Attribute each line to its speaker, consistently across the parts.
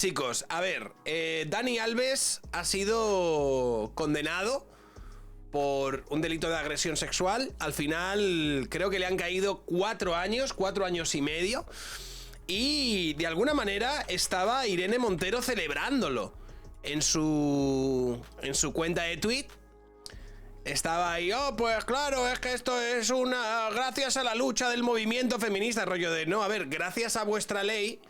Speaker 1: Chicos, a ver, Dani Alves ha sido condenado por un delito de agresión sexual. Al final creo que le han caído 4 años y medio. Y de alguna manera estaba Irene Montero celebrándolo en su cuenta de Twitter. Estaba ahí, oh, pues claro, es que esto es gracias a la lucha del movimiento feminista, rollo de, no, a ver, gracias a vuestra ley,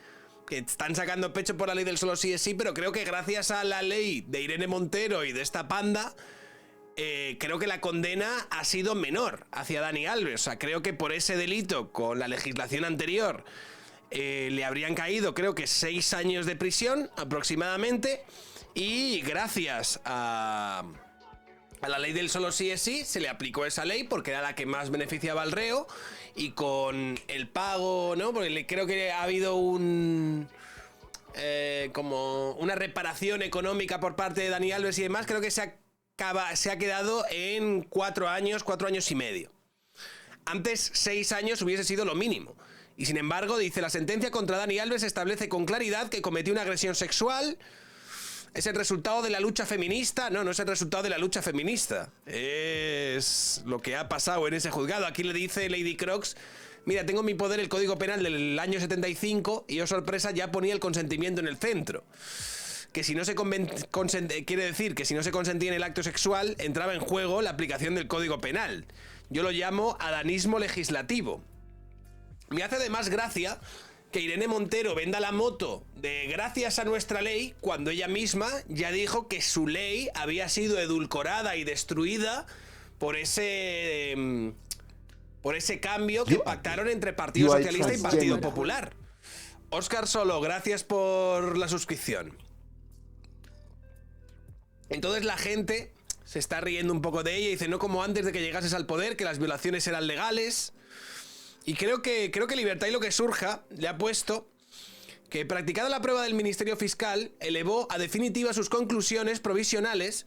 Speaker 1: que están sacando pecho por la ley del solo sí es sí, pero creo que gracias a la ley de Irene Montero y de esta panda, creo que la condena ha sido menor hacia Dani Alves. O sea, creo que por ese delito, con la legislación anterior, le habrían caído, creo que 6 años de prisión aproximadamente, y gracias a la ley del solo sí es sí, se le aplicó esa ley porque era la que más beneficiaba al reo, y con el pago, ¿no? Porque creo que ha habido como una reparación económica por parte de Dani Alves y demás, creo que se ha quedado en 4 años y medio. Antes 6 años hubiese sido lo mínimo. Y sin embargo, dice, la sentencia contra Dani Alves establece con claridad que cometió una agresión sexual. ¿Es el resultado de la lucha feminista? No, no es el resultado de la lucha feminista. Es lo que ha pasado en ese juzgado. Aquí le dice Lady Crocs, mira, tengo en mi poder el Código Penal del año 75 y, oh sorpresa, ya ponía el consentimiento en el centro. Que si no se quiere decir que si no se consentía en el acto sexual, entraba en juego la aplicación del Código Penal. Yo lo llamo adanismo legislativo. Me hace de más gracia que Irene Montero venda la moto de gracias a nuestra ley, cuando ella misma ya dijo que su ley había sido edulcorada y destruida por ese cambio que pactaron entre Partido Socialista y Partido Popular. Óscar Solo, gracias por la suscripción. Entonces la gente se está riendo un poco de ella y dice, no como antes de que llegases al poder, que las violaciones eran legales. Y creo que Libertad y lo que surja le ha puesto que, practicada la prueba del Ministerio Fiscal, elevó a definitiva sus conclusiones provisionales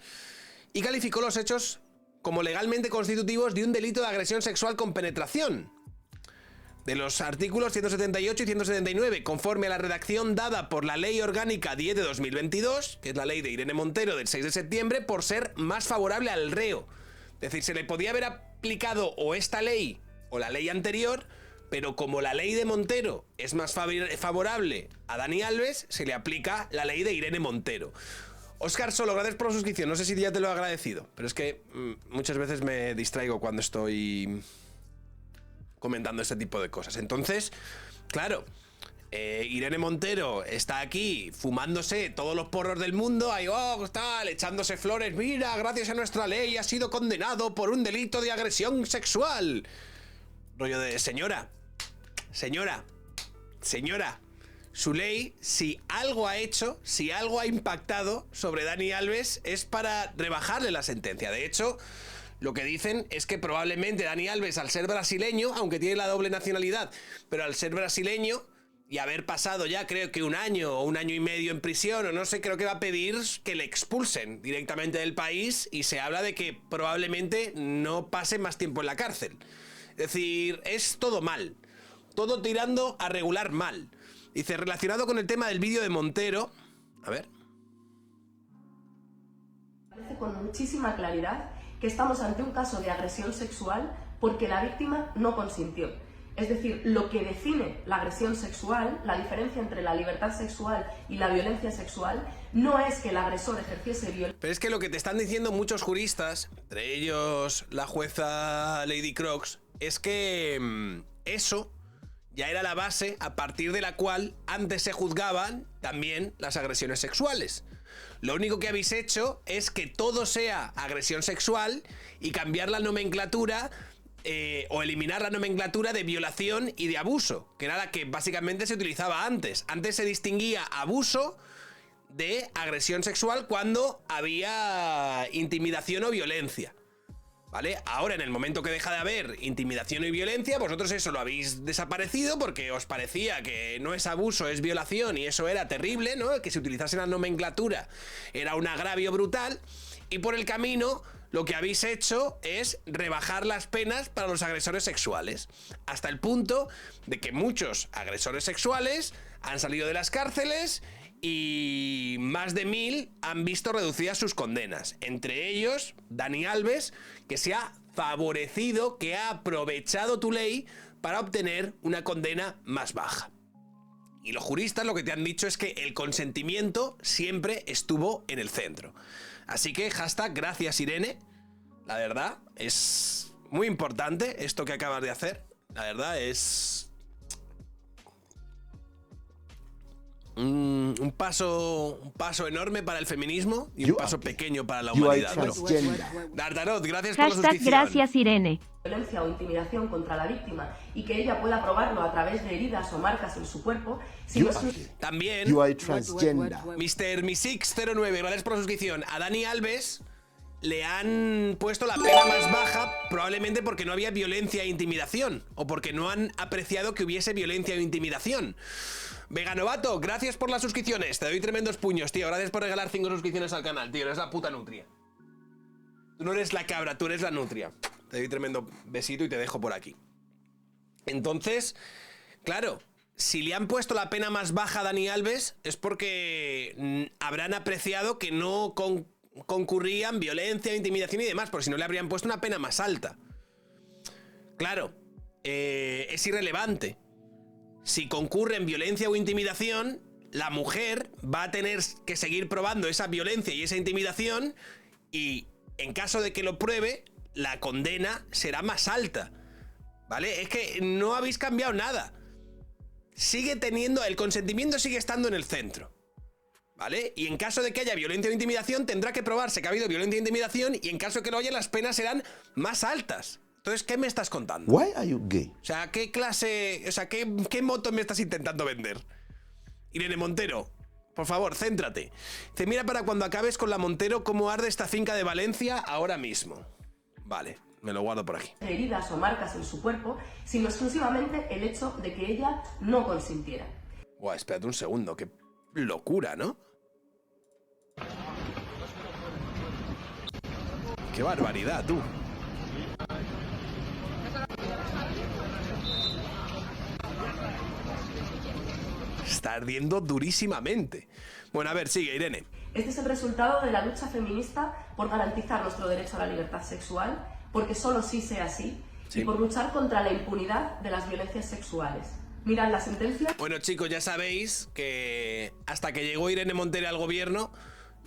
Speaker 1: y calificó los hechos como legalmente constitutivos de un delito de agresión sexual con penetración. De los artículos 178 y 179, conforme a la redacción dada por la Ley Orgánica 10 de 2022, que es la ley de Irene Montero del 6 de septiembre, por ser más favorable al reo. Es decir, se le podía haber aplicado o esta ley o la ley anterior, pero como la ley de Montero es más favorable a Dani Alves, se le aplica la ley de Irene Montero. Óscar Solo, gracias por la suscripción. No sé si ya te lo he agradecido, pero es que muchas veces me distraigo cuando estoy comentando este tipo de cosas. Entonces, claro, Irene Montero está aquí fumándose todos los porros del mundo, ahí, oh, tal, echándose flores. Mira, gracias a nuestra ley ha sido condenado por un delito de agresión sexual. Rollo de, señora, su ley, si algo ha hecho, si algo ha impactado sobre Dani Alves, es para rebajarle la sentencia. De hecho, lo que dicen es que probablemente Dani Alves, al ser brasileño, aunque tiene la doble nacionalidad, pero al ser brasileño y haber pasado ya creo que 1 año o 1 año y medio en prisión, o no sé, creo que va a pedir que le expulsen directamente del país, y se habla de que probablemente no pase más tiempo en la cárcel. Es decir, es todo mal. Todo tirando a regular mal. Dice, relacionado con el tema del vídeo de Montero... A ver.
Speaker 2: Parece con muchísima claridad que estamos ante un caso de agresión sexual porque la víctima no consintió. Es decir, lo que define la agresión sexual, la diferencia entre la libertad sexual y la violencia sexual, no es que el agresor ejerciese violencia.
Speaker 1: Pero es que lo que te están diciendo muchos juristas, entre ellos la jueza Lady Crocs, es que eso ya era la base a partir de la cual antes se juzgaban también las agresiones sexuales. Lo único que habéis hecho es que todo sea agresión sexual y cambiar la nomenclatura o eliminar la nomenclatura de violación y de abuso, que era la que básicamente se utilizaba antes. Antes se distinguía abuso de agresión sexual cuando había intimidación o violencia. ¿Vale? Ahora, en el momento que deja de haber intimidación y violencia, vosotros eso lo habéis desaparecido porque os parecía que no es abuso, es violación, y eso era terrible, ¿no? Que se utilizase la nomenclatura era un agravio brutal, y por el camino lo que habéis hecho es rebajar las penas para los agresores sexuales, hasta el punto de que muchos agresores sexuales han salido de las cárceles y más de 1000 han visto reducidas sus condenas. Entre ellos, Dani Alves, que se ha favorecido, que ha aprovechado tu ley para obtener una condena más baja. Y los juristas lo que te han dicho es que el consentimiento siempre estuvo en el centro. Así que hashtag gracias Irene. La verdad es muy importante esto que acabas de hacer. La verdad es un paso enorme para el feminismo y un paso pequeño para la humanidad. Dartarot, gracias por la suscripción.
Speaker 3: Gracias Irene.
Speaker 2: Violencia o intimidación contra la víctima y que ella pueda probarlo a través de heridas o marcas en su cuerpo.
Speaker 1: También, Mr. Misix09, gracias por la suscripción. A Dani Alves le han puesto la pena más baja, probablemente porque no había violencia e intimidación, o porque no han apreciado que hubiese violencia o intimidación. Veganovato, gracias por las suscripciones. Te doy tremendos puños, tío. Gracias por regalar 5 suscripciones al canal, tío. Eres la puta nutria. Tú no eres la cabra, tú eres la nutria. Te doy tremendo besito y te dejo por aquí. Entonces, claro, si le han puesto la pena más baja a Dani Alves es porque habrán apreciado que no concurrían violencia, intimidación y demás, porque si no le habrían puesto una pena más alta. Claro, es irrelevante. Si concurren violencia o intimidación, la mujer va a tener que seguir probando esa violencia y esa intimidación y en caso de que lo pruebe, la condena será más alta, ¿vale? Es que no habéis cambiado nada. Sigue teniendo, el consentimiento sigue estando en el centro, ¿vale? Y en caso de que haya violencia o intimidación, tendrá que probarse que ha habido violencia e intimidación y en caso de que lo haya, las penas serán más altas. Entonces, ¿qué me estás contando?
Speaker 4: Why are you gay?
Speaker 1: O sea, ¿qué clase, o sea, qué moto me estás intentando vender? Irene Montero, por favor, céntrate. Dice, mira para cuando acabes con la Montero cómo arde esta finca de Valencia ahora mismo. Vale, me lo guardo por aquí.
Speaker 2: Heridas o marcas en su cuerpo, sino exclusivamente el hecho de que ella no consintiera.
Speaker 1: Buah, espérate un segundo, qué locura, ¿no? Qué barbaridad, tú. Está ardiendo durísimamente. Bueno, a ver, sigue, Irene.
Speaker 2: Este es el resultado de la lucha feminista por garantizar nuestro derecho a la libertad sexual, porque solo sí sea así, y por luchar contra la impunidad de las violencias sexuales. Mirad la sentencia.
Speaker 1: Bueno, chicos, ya sabéis que hasta que llegó Irene Montero al gobierno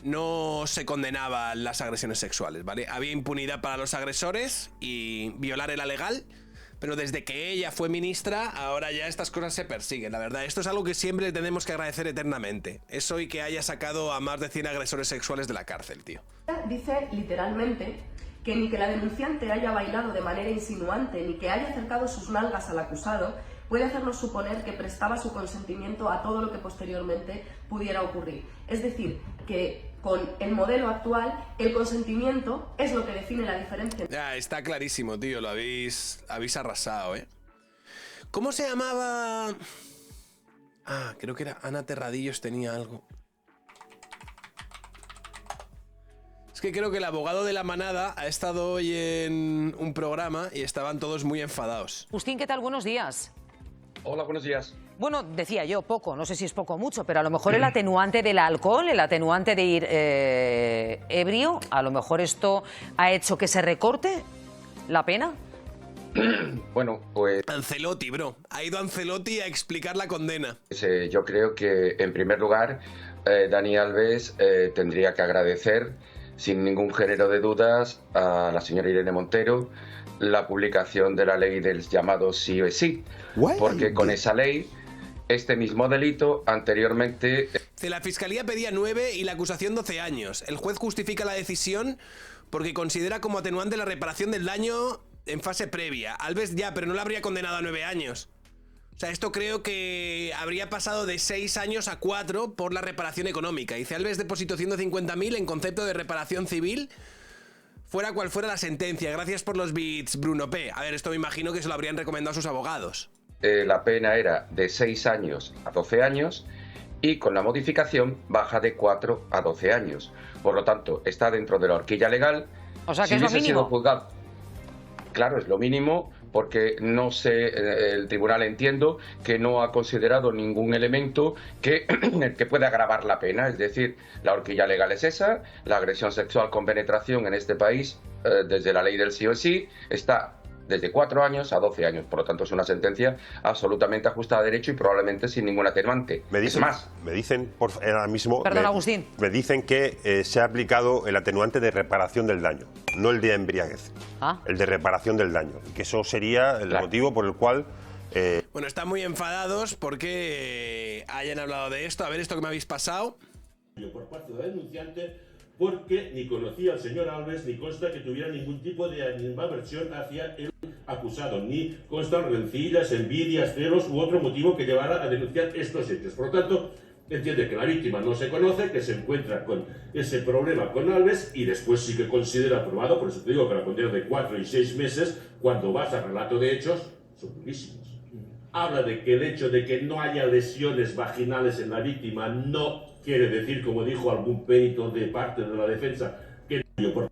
Speaker 1: no se condenaban las agresiones sexuales, ¿vale? Había impunidad para los agresores y violar era legal. Pero desde que ella fue ministra, ahora ya estas cosas se persiguen, la verdad. Esto es algo que siempre le tenemos que agradecer eternamente. Eso y que haya sacado a más de 100 agresores sexuales de la cárcel, tío.
Speaker 2: Dice literalmente que ni que la denunciante haya bailado de manera insinuante ni que haya acercado sus nalgas al acusado puede hacernos suponer que prestaba su consentimiento a todo lo que posteriormente pudiera ocurrir. Es decir, que con el modelo actual, el consentimiento es lo que define la diferencia.
Speaker 1: Ya, está clarísimo, tío, lo habéis arrasado, ¿eh? ¿Cómo se llamaba? Ah, creo que era Ana Terradillos, tenía algo. Es que creo que el abogado de la manada ha estado hoy en un programa y estaban todos muy enfadados.
Speaker 5: Agustín, ¿qué tal? Buenos días.
Speaker 6: Hola, buenos días.
Speaker 5: Bueno, decía yo poco, no sé si es poco o mucho, pero a lo mejor el atenuante del alcohol, el atenuante de ir ebrio, a lo mejor esto ha hecho que se recorte la pena.
Speaker 6: Bueno, pues...
Speaker 1: Ancelotti, bro. Ha ido Ancelotti a explicar la condena.
Speaker 6: Yo creo que, en primer lugar, Dani Alves tendría que agradecer, sin ningún género de dudas, a la señora Irene Montero la publicación de la ley del llamado sí o sí. Porque con esa ley, este mismo delito anteriormente...
Speaker 1: La fiscalía pedía 9 y la acusación 12 años. El juez justifica la decisión porque considera como atenuante la reparación del daño en fase previa. Alves ya, pero no la habría condenado a 9 años. O sea, esto creo que habría pasado de 6 años a 4 por la reparación económica. Dice, Alves depositó 150.000 en concepto de reparación civil, fuera cual fuera la sentencia. Gracias por los bits, Bruno P. A ver, esto me imagino que se lo habrían recomendado a sus abogados.
Speaker 6: La pena era de 6 años a 12 años y con la modificación baja de 4 a 12 años. Por lo tanto, está dentro de la horquilla legal.
Speaker 5: O sea, que si es lo mínimo.
Speaker 6: Sido juzgado, claro, es lo mínimo, porque no sé, el tribunal entiendo que no ha considerado ningún elemento que pueda agravar la pena, es decir, la horquilla legal es esa, la agresión sexual con penetración en este país, desde la ley del sí o sí, está desde 4 años a 12 años, por lo tanto es una sentencia absolutamente ajustada a derecho y probablemente sin ningún atenuante. Es más,
Speaker 3: me dicen ahora mismo,
Speaker 5: Perdón, Agustín.
Speaker 3: Me dicen que se ha aplicado el atenuante de reparación del daño, no el de embriaguez, el de reparación del daño, y que eso sería el motivo por el cual...
Speaker 1: Bueno, están muy enfadados porque hayan hablado de esto. A ver esto que me habéis pasado.
Speaker 4: Por parte de la denunciante, porque ni conocía al señor Alves, ni consta que tuviera ningún tipo de animadversión hacia el acusado, ni constan rencillas, envidias, celos u otro motivo que llevara a denunciar estos hechos. Por lo tanto, entiende que la víctima no se conoce, que se encuentra con ese problema con Alves y después sí que considera aprobado, por eso te digo que la condena de 4 y 6 meses, cuando vas al relato de hechos, son durísimos. Habla de que el hecho de que no haya lesiones vaginales en la víctima no quiere decir, como dijo algún perito de parte de la defensa, que no por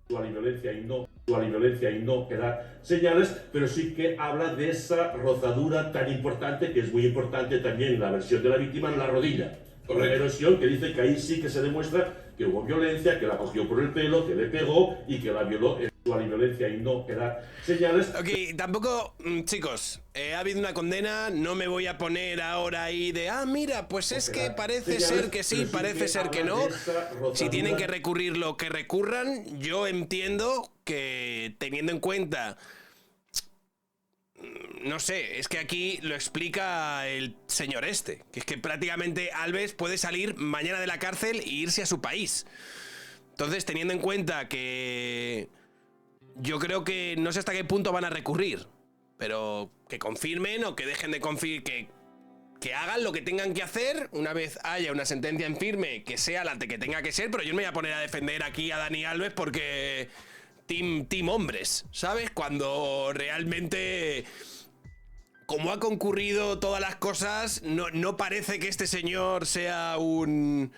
Speaker 4: violencia y no quedar señales, pero sí que habla de esa rozadura tan importante, que es muy importante también la versión de la víctima en la rodilla. Con la erosión que dice que ahí sí que se demuestra que hubo violencia, que la cogió por el pelo, que le pegó y que la violó en violencia y no quedar señales.
Speaker 1: Ok, tampoco, chicos, ha habido una condena, no me voy a poner ahora ahí de, mira, pues es que parece ser que sí, parece ser que no. Si tienen que recurrir lo que recurran, yo entiendo que teniendo en cuenta... No sé, es que aquí lo explica el señor este, que es que prácticamente Alves puede salir mañana de la cárcel e irse a su país. Entonces, teniendo en cuenta que... Yo creo que no sé hasta qué punto van a recurrir, pero que confirmen o que dejen de confirmar, que hagan lo que tengan que hacer una vez haya una sentencia en firme, que sea la que tenga que ser, pero yo no me voy a poner a defender aquí a Dani Alves porque... Team hombres, ¿sabes? Cuando realmente... Como ha concurrido todas las cosas, no parece que este señor sea un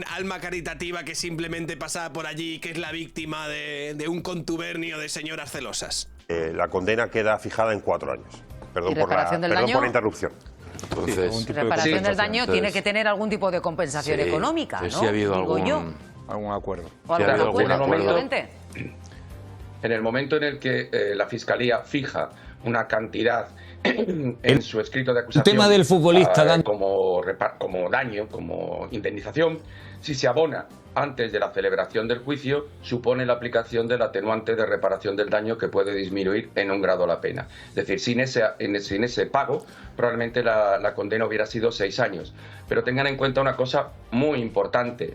Speaker 1: alma caritativa que simplemente pasa por allí y que es la víctima de un contubernio de señoras celosas.
Speaker 3: La condena queda fijada en 4 años. Perdón por la interrupción.
Speaker 5: Entonces, reparación del daño tiene que tener algún tipo de compensación económica, ¿no?
Speaker 7: Sí ha habido algún acuerdo.
Speaker 5: ¿O algún acuerdo?
Speaker 6: En el momento en el que la Fiscalía fija una cantidad en su escrito de acusación,
Speaker 8: el tema del futbolista,
Speaker 6: como daño, como indemnización, si se abona antes de la celebración del juicio, supone la aplicación del atenuante de reparación del daño que puede disminuir en un grado la pena. Es decir, sin ese pago, probablemente la condena hubiera sido 6 años. Pero tengan en cuenta una cosa muy importante.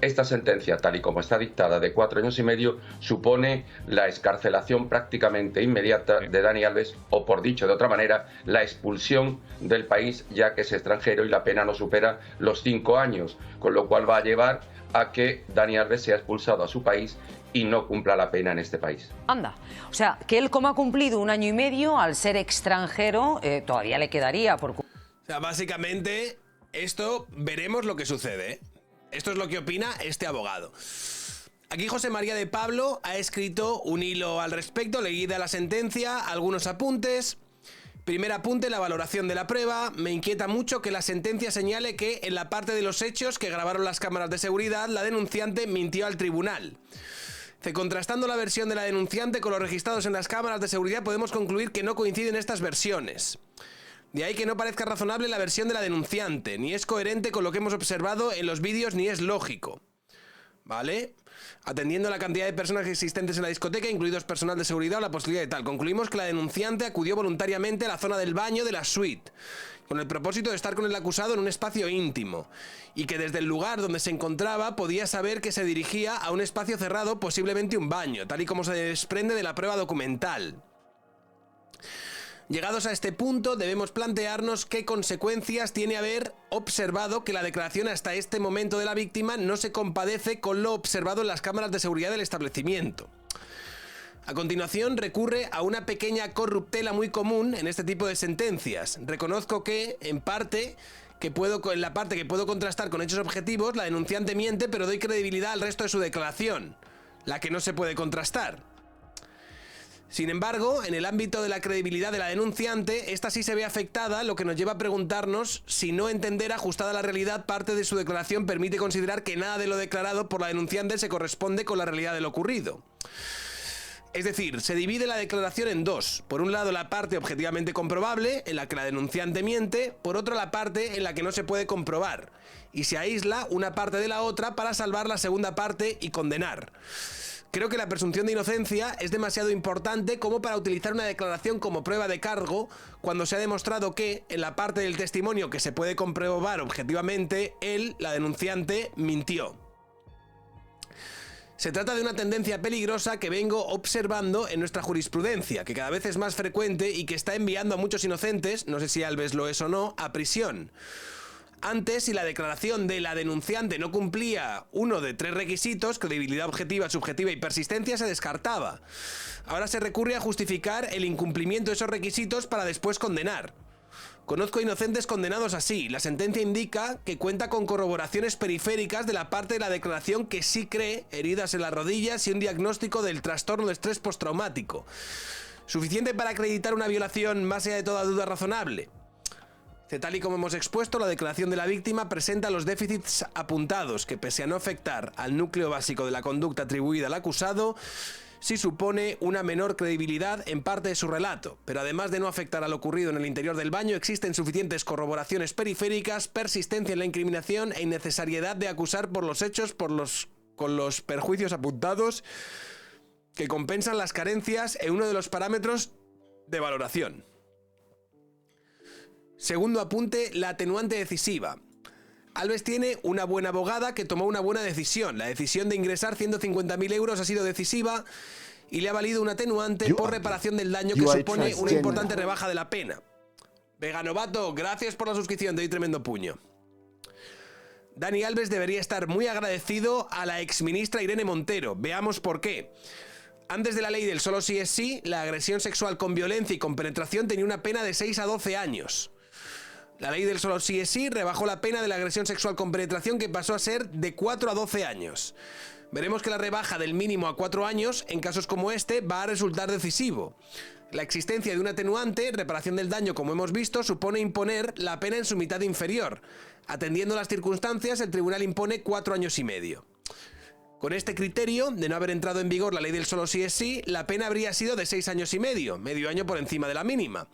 Speaker 6: Esta sentencia, tal y como está dictada, de 4 años y medio, supone la excarcelación prácticamente inmediata de Dani Alves, o por dicho de otra manera, la expulsión del país, ya que es extranjero y la pena no supera los 5 años, con lo cual va a llevar a que Dani Alves sea expulsado a su país y no cumpla la pena en este país.
Speaker 5: Anda, o sea, que él como ha cumplido 1 año y medio, al ser extranjero, todavía le quedaría por...
Speaker 1: O sea, básicamente... Esto, veremos lo que sucede, ¿eh? Esto es lo que opina este abogado. Aquí José María de Pablo ha escrito un hilo al respecto, leída la sentencia, algunos apuntes. Primer apunte, la valoración de la prueba. Me inquieta mucho que la sentencia señale que en la parte de los hechos que grabaron las cámaras de seguridad, la denunciante mintió al tribunal. Contrastando la versión de la denunciante con los registrados en las cámaras de seguridad, podemos concluir que no coinciden estas versiones. De ahí que no parezca razonable la versión de la denunciante, ni es coherente con lo que hemos observado en los vídeos, ni es lógico. ¿Vale? Atendiendo a la cantidad de personas existentes en la discoteca, incluidos personal de seguridad o la posibilidad de tal, concluimos que la denunciante acudió voluntariamente a la zona del baño de la suite, con el propósito de estar con el acusado en un espacio íntimo, y que desde el lugar donde se encontraba podía saber que se dirigía a un espacio cerrado, posiblemente un baño, tal y como se desprende de la prueba documental. Llegados a este punto, debemos plantearnos qué consecuencias tiene haber observado que la declaración hasta este momento de la víctima no se compadece con lo observado en las cámaras de seguridad del establecimiento. A continuación, recurre a una pequeña corruptela muy común en este tipo de sentencias. Reconozco que, en la parte que puedo contrastar con hechos objetivos, la denunciante miente, pero doy credibilidad al resto de su declaración, la que no se puede contrastar. Sin embargo, en el ámbito de la credibilidad de la denunciante, esta sí se ve afectada, lo que nos lleva a preguntarnos si no entender ajustada a la realidad parte de su declaración permite considerar que nada de lo declarado por la denunciante se corresponde con la realidad de lo ocurrido. Es decir, se divide la declaración en dos. Por un lado, la parte objetivamente comprobable, en la que la denunciante miente, por otro, la parte en la que no se puede comprobar, y se aísla una parte de la otra para salvar la segunda parte y condenar. Creo que la presunción de inocencia es demasiado importante como para utilizar una declaración como prueba de cargo cuando se ha demostrado que, en la parte del testimonio que se puede comprobar objetivamente, él, la denunciante, mintió. Se trata de una tendencia peligrosa que vengo observando en nuestra jurisprudencia, que cada vez es más frecuente y que está enviando a muchos inocentes, no sé si Alves lo es o no, a prisión. Antes, si la declaración de la denunciante no cumplía uno de 3 requisitos, credibilidad objetiva, subjetiva y persistencia, se descartaba. Ahora se recurre a justificar el incumplimiento de esos requisitos para después condenar. Conozco inocentes condenados así. La sentencia indica que cuenta con corroboraciones periféricas de la parte de la declaración que sí cree heridas en las rodillas y un diagnóstico del trastorno de estrés postraumático. Suficiente para acreditar una violación más allá de toda duda razonable. Tal y como hemos expuesto, la declaración de la víctima presenta los déficits apuntados, que pese a no afectar al núcleo básico de la conducta atribuida al acusado, sí supone una menor credibilidad en parte de su relato, pero además de no afectar a lo ocurrido en el interior del baño, existen suficientes corroboraciones periféricas, persistencia en la incriminación e innecesariedad de acusar por los hechos con los perjuicios apuntados que compensan las carencias en uno de los parámetros de valoración. Segundo apunte, la atenuante decisiva. Alves tiene una buena abogada que tomó una buena decisión. La decisión de ingresar 150.000 euros ha sido decisiva y le ha valido un atenuante por reparación del daño que supone una importante rebaja de la pena. Veganovato, gracias por la suscripción, te doy tremendo puño. Dani Alves debería estar muy agradecido a la exministra Irene Montero. Veamos por qué. Antes de la ley del solo sí es sí, la agresión sexual con violencia y con penetración tenía una pena de 6 a 12 años. La ley del solo sí es sí rebajó la pena de la agresión sexual con penetración, que pasó a ser de 4 a 12 años. Veremos que la rebaja del mínimo a 4 años, en casos como este, va a resultar decisivo. La existencia de un atenuante, reparación del daño, como hemos visto, supone imponer la pena en su mitad inferior. Atendiendo las circunstancias, el tribunal impone 4 años y medio. Con este criterio, de no haber entrado en vigor la ley del solo sí es sí, la pena habría sido de 6 años y medio año por encima de la mínima.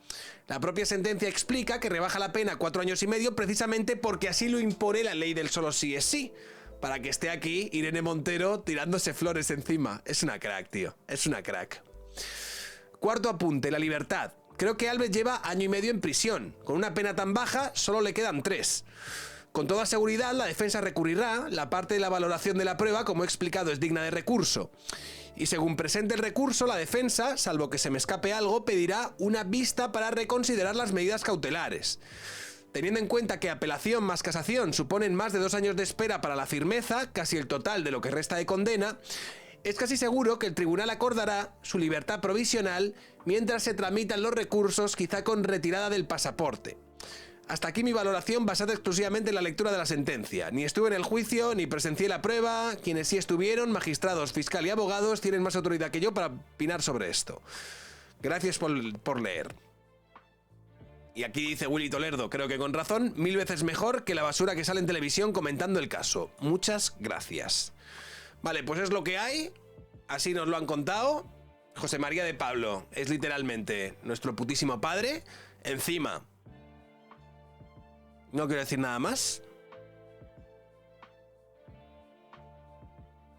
Speaker 1: La propia sentencia explica que rebaja la pena a 4 años y medio precisamente porque así lo impone la ley del solo sí es sí. Para que esté aquí Irene Montero tirándose flores encima. Es una crack, tío. Es una crack. Cuarto apunte, la libertad. Creo que Alves lleva 1 año y medio en prisión. Con una pena tan baja, solo le quedan 3. Con toda seguridad, la defensa recurrirá. La parte de la valoración de la prueba, como he explicado, es digna de recurso. Y según presente el recurso, la defensa, salvo que se me escape algo, pedirá una vista para reconsiderar las medidas cautelares. Teniendo en cuenta que apelación más casación suponen más de 2 años de espera para la firmeza, casi el total de lo que resta de condena, es casi seguro que el tribunal acordará su libertad provisional mientras se tramitan los recursos, quizá con retirada del pasaporte. Hasta aquí mi valoración basada exclusivamente en la lectura de la sentencia. Ni estuve en el juicio, ni presencié la prueba. Quienes sí estuvieron, magistrados, fiscal y abogados, tienen más autoridad que yo para opinar sobre esto. Gracias por leer. Y aquí dice Willy Tolerdo, creo que con razón, 1000 veces mejor que la basura que sale en televisión comentando el caso. Muchas gracias. Vale, pues es lo que hay. Así nos lo han contado. José María de Pablo es literalmente nuestro putísimo padre. Encima... no quiero decir nada más.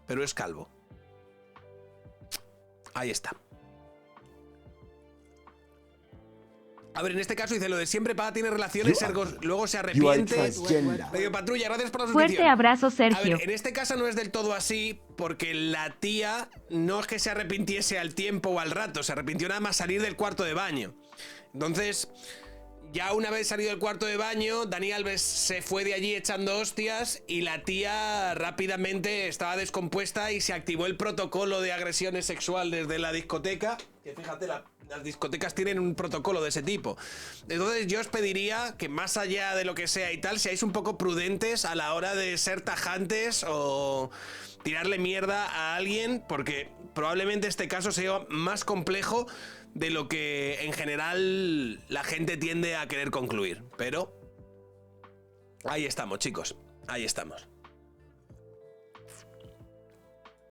Speaker 1: Pero es calvo. Ahí está. A ver, en este caso dice lo de siempre Paga tiene relaciones, luego se arrepiente. Medio Patrulla, gracias por la suscripción.
Speaker 8: Fuerte abrazo, Sergio.
Speaker 1: A ver, en este caso no es del todo así, porque la tía no es que se arrepintiese al tiempo o al rato, se arrepintió nada más salir del cuarto de baño. Entonces... ya una vez salido del cuarto de baño, Dani Alves se fue de allí echando hostias y la tía rápidamente estaba descompuesta y se activó el protocolo de agresiones sexuales desde la discoteca. Que fíjate, Las discotecas tienen un protocolo de ese tipo. Entonces yo os pediría que más allá de lo que sea y tal, seáis un poco prudentes a la hora de ser tajantes o tirarle mierda a alguien, porque probablemente este caso sea más complejo de lo que en general la gente tiende a querer concluir. Pero ahí estamos, chicos. Ahí estamos.